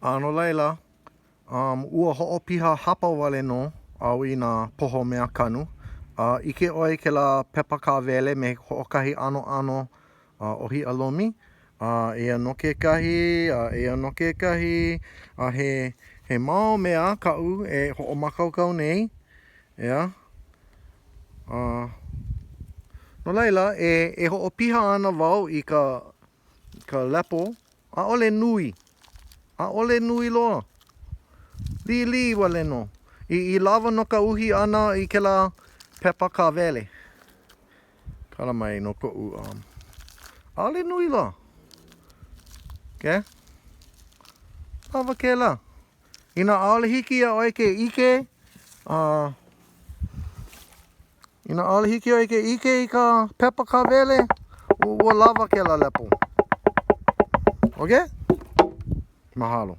No laila, ua ho'opiha hapa wale no au I nā poho mea kanu. Ike ʻoe ke la pepa kāwele me hoʻokahi ʻano ʻohiʻa lomi. Eia no kekahi, eia no kekahi, he mau mea kaʻu e hoʻomakaukau nei, ea. No laila, e hoʻopiha ana wau I ka lepo, ʻaʻole nui. ʻAʻole nui loa. Lili wale no. I lawa no ka uhi ana I kēlā pepa kāwele. Kala mai no koʻu ʻaʻole nui loa. Ke? Lawa kēlā. Ina ʻaʻole hiki ia ʻoe ke ʻike, ina ʻaʻole hiki ʻoe ke ʻike I ka pepa kāwele, ua lawa kēlā lepo. Okay? Mahalo.